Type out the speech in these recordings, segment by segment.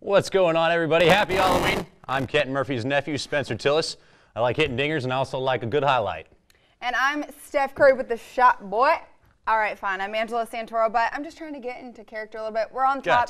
What's going on, everybody? Happy Halloween. I'm Kenton Murphy's nephew, Spencer Tillis. I like hitting dingers and I also like a good highlight. And I'm Steph Curry with the shot, boy. All right, fine. I'm Angela Santoro, but I'm just trying to get into character a little bit. We're on top.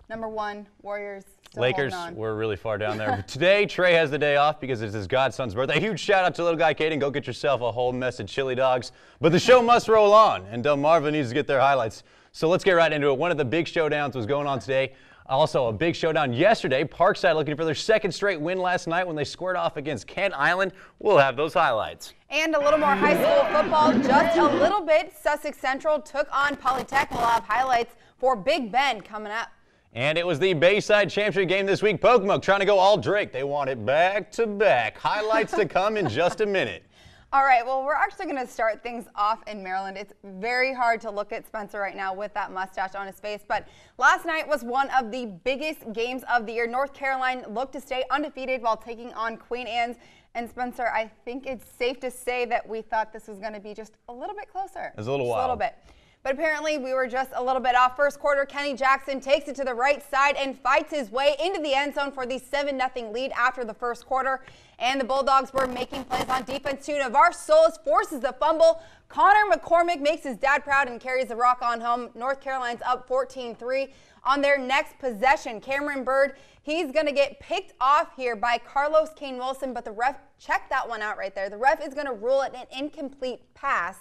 Number one, Warriors. Still Lakers, we're really far down there. Today, Trey has the day off because it's his godson's birthday. Huge shout out to little guy Caden. Go get yourself a whole mess of chili dogs. But the show must roll on, and Delmarva needs to get their highlights. So let's get right into it. One of the big showdowns was going on today. Also, a big showdown yesterday. Parkside looking for their second straight win last night when they squared off against Kent Island. We'll have those highlights. And a little more high school football, just a little bit. Sussex Central took on Polytech. We'll have highlights for Big Ben coming up. And it was the Bayside Championship game this week. Pocomoke trying to go all Drake. They want it back to back. Highlights to come in just a minute. All right, well, we're actually going to start things off in Maryland. It's very hard to look at Spencer right now with that mustache on his face, but last night was one of the biggest games of the year. North Carolina looked to stay undefeated while taking on Queen Anne's. And Spencer, I think it's safe to say that we thought this was going to be just a little bit closer. It was a little wild. Just a little bit. But apparently we were just a little bit off. First quarter, Kenny Jackson takes it to the right side and fights his way into the end zone for the 7-0 lead after the first quarter. And the Bulldogs were making plays on defense too. Navarre Solis forces the fumble. Connor McCormick makes his dad proud and carries the rock on home. North Carolina's up 14-3 on their next possession. Cameron Bird, he's going to get picked off here by Carlos Kane Wilson, but the ref, check that one out right there. The ref is going to rule it an incomplete pass.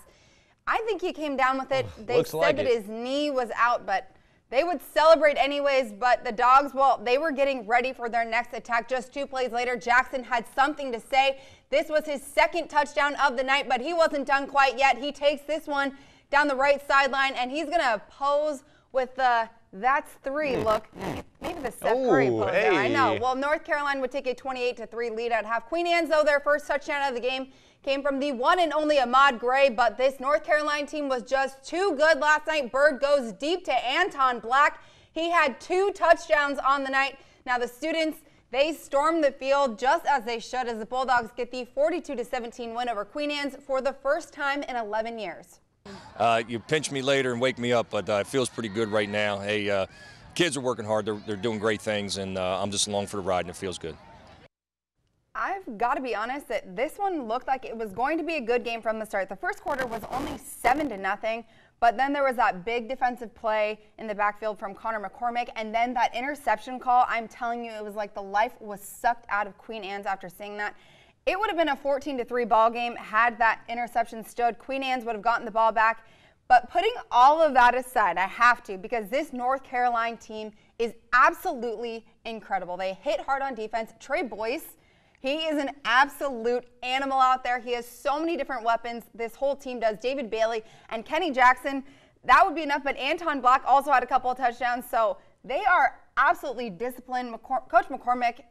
I think he came down with it. They said that his knee was out, but they would celebrate anyways. But the Dogs, well, they were getting ready for their next attack. Just 2 plays later, Jackson had something to say. This was his second touchdown of the night, but he wasn't done quite yet. He takes this one down the right sideline, and he's going to pose with the "that's 3" look. Maybe the Steph Curry pose there. I know. Well, North Carolina would take a 28-3 lead at half. Queen Anne's, though, their first touchdown of the game came from the one and only Ahmad Gray, but this North Carolina team was just too good last night. Bird goes deep to Anton Black. He had 2 touchdowns on the night. Now the students, they stormed the field just as they should as the Bulldogs get the 42-17 win over Queen Anne's for the first time in 11 years. You pinch me later and wake me up, but it feels pretty good right now. Hey, kids are working hard. They're doing great things, and I'm just along for the ride, and it feels good. I've got to be honest that this one looked like it was going to be a good game from the start. The first quarter was only 7-0, but then there was that big defensive play in the backfield from Connor McCormick, and then that interception call. I'm telling you, it was like the life was sucked out of Queen Anne's after seeing that. It would have been a 14-3 ball game had that interception stood. Queen Anne's would have gotten the ball back. But putting all of that aside, I have to, because this North Carolina team is absolutely incredible. They hit hard on defense. Trey Boyce, he is an absolute animal out there. He has so many different weapons. This whole team does. David Bailey and Kenny Jackson, that would be enough. But Anton Black also had a couple of touchdowns. So they are absolutely disciplined. Coach McCormick,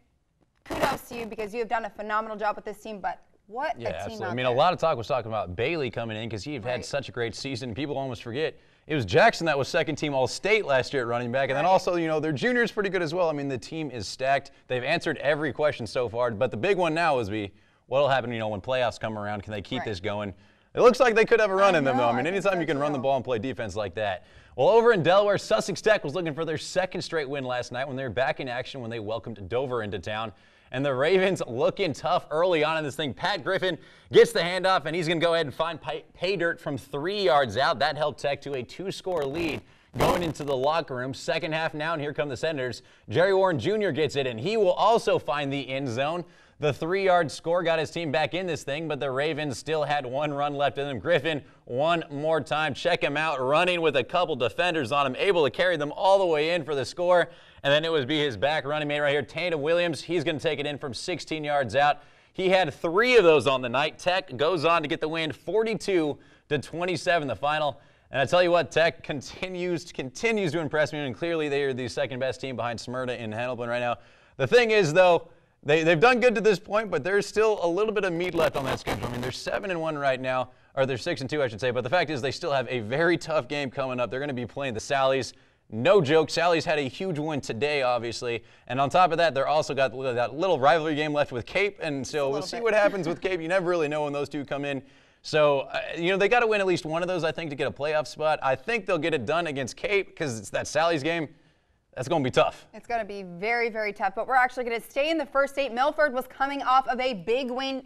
kudos to you because you have done a phenomenal job with this team. But what a team absolutely. out I mean, there. a lot of talk was talking about Bailey coming in because he had such a great season. People almost forget. It was Jackson that was second team All-State last year at running back. And then also, you know, their junior is pretty good as well. I mean, the team is stacked. They've answered every question so far. But the big one now is what will happen, you know, when playoffs come around? Can they keep this going? It looks like they could have a run in them, though. I mean, anytime you can run the ball and play defense like that. Well, over in Delaware, Sussex Tech was looking for their second straight win last night when they were back in action when they welcomed Dover into town. And the Ravens looking tough early on in this thing. Pat Griffin gets the handoff, and he's going to go ahead and find pay dirt from 3 yards out. That helped Tech to a 2-score lead going into the locker room. Second half now, and here come the Senators. Jerry Warren Jr. gets it, and he will also find the end zone. The 3-yard score got his team back in this thing, but the Ravens still had 1 run left in them. Griffin, one more time. Check him out, running with a couple defenders on him, able to carry them all the way in for the score. And then it would be his back running mate right here, Tatum Williams. He's going to take it in from 16 yards out. He had 3 of those on the night. Tech goes on to get the win, 42-27 the final. And I tell you what, Tech continues to impress me, and clearly they are the second best team behind Smyrna and Hennepin right now. The thing is, though, they've done good to this point, but there's still a little bit of meat left on that schedule. I mean, they're 7-1 right now, or they're 6-2, I should say. But the fact is, they still have a very tough game coming up. They're going to be playing the Sallies. No joke, Sally's had a huge win today, obviously. And on top of that, they're also got that little rivalry game left with Cape. And so we'll see what happens with Cape. You never really know when those two come in. So, you know, they got to win at least one of those, I think, to get a playoff spot. I think they'll get it done against Cape because it's that Sally's game. That's going to be tough. It's going to be very, very tough, but we're actually going to stay in the first state. Milford was coming off of a big win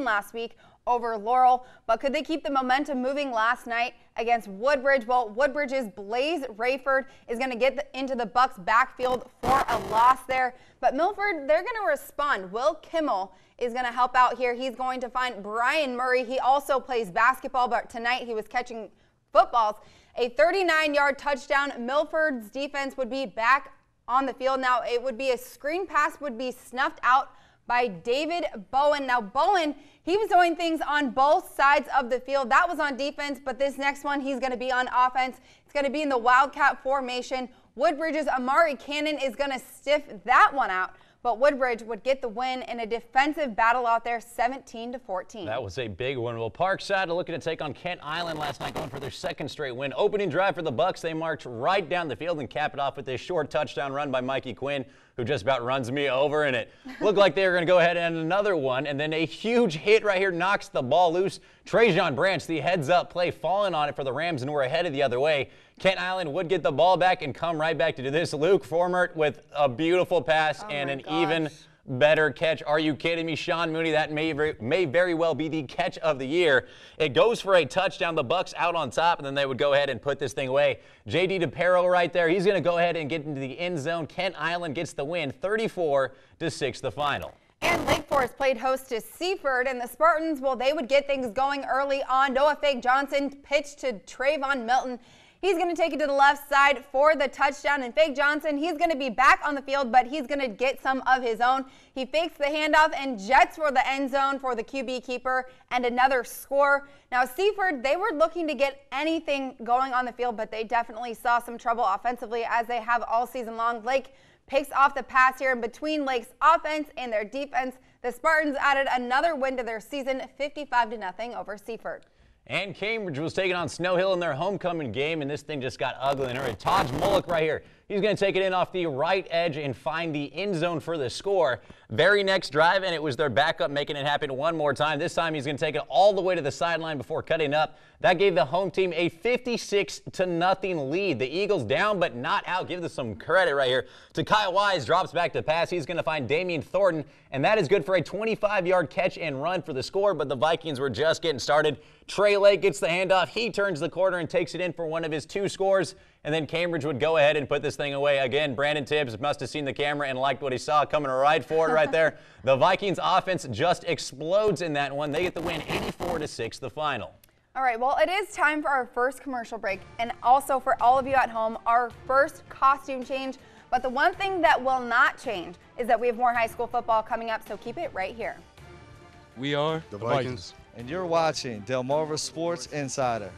last week over Laurel, but could they keep the momentum moving last night against Woodbridge? Well, Woodbridge's Blaze Rayford is going to get into the Bucks backfield for a loss there, but Milford, they're going to respond. Will Kimmel is going to help out here. He's going to find Brian Murray. He also plays basketball, but tonight he was catching footballs. A 39-yard touchdown. Milford's defense would be back on the field. Now, it would be a screen pass would be snuffed out by David Bowen. Now, Bowen, he was doing things on both sides of the field. That was on defense, but this next one, he's going to be on offense. It's going to be in the Wildcat formation. Woodbridge's Amari Cannon is going to stiff that one out. But Woodbridge would get the win in a defensive battle out there, 17-14. That was a big one. Well, Parkside looking to take on Kent Island last night, going for their second straight win. Opening drive for the Bucks. They march right down the field and cap it off with this short touchdown run by Mikey Quinn, who just about runs me over, and it looked like they were going to go ahead and another one. And then a huge hit right here knocks the ball loose. Trajan Branch, the heads-up play, falling on it for the Rams, and we're headed the other way. Kent Island would get the ball back and come right back to do this. Luke Formert with a beautiful pass and an even better catch. Are you kidding me? Sean Mooney, that may very well be the catch of the year. It goes for a touchdown. The Bucks out on top, and then they would go ahead and put this thing away. J.D. DePero right there. He's going to go ahead and get into the end zone. Kent Island gets the win, 34-6 the final. And Lake Forest played host to Seaford, and the Spartans, well, they would get things going early on. Noah Fake Johnson pitched to Trayvon Milton. He's going to take it to the left side for the touchdown, and Fake Johnson, he's going to be back on the field, but he's going to get some of his own. He fakes the handoff and jets for the end zone for the QB keeper and another score. Now, Seaford, they were looking to get anything going on the field, but they definitely saw some trouble offensively as they have all season long. Lake picks off the pass here, in between Lake's offense and their defense. The Spartans added another win to their season, 55-0 over Seaford. And Cambridge was taking on Snow Hill in their homecoming game, and this thing just got ugly. And Taj Mullock right here, he's going to take it in off the right edge and find the end zone for the score. Very next drive, and it was their backup making it happen one more time. This time he's going to take it all the way to the sideline before cutting up. That gave the home team a 56-0 lead. The Eagles down but not out. Give them some credit right here. To Kyle Wise, drops back to pass. He's going to find Damian Thornton, and that is good for a 25-yard catch and run for the score, but the Vikings were just getting started. Trey Lake gets the handoff. He turns the corner and takes it in for one of his 2 scores, and then Cambridge would go ahead and put this thing away. Again, Brandon Tibbs must have seen the camera and liked what he saw, coming right for it right there. The Vikings offense just explodes in that one. They get the win, 84-6 the final. All right, well, it is time for our first commercial break, and also for all of you at home, our first costume change. But the one thing that will not change is that we have more high school football coming up, so keep it right here. We are the Vikings. And you're watching Delmarva Sports Insider.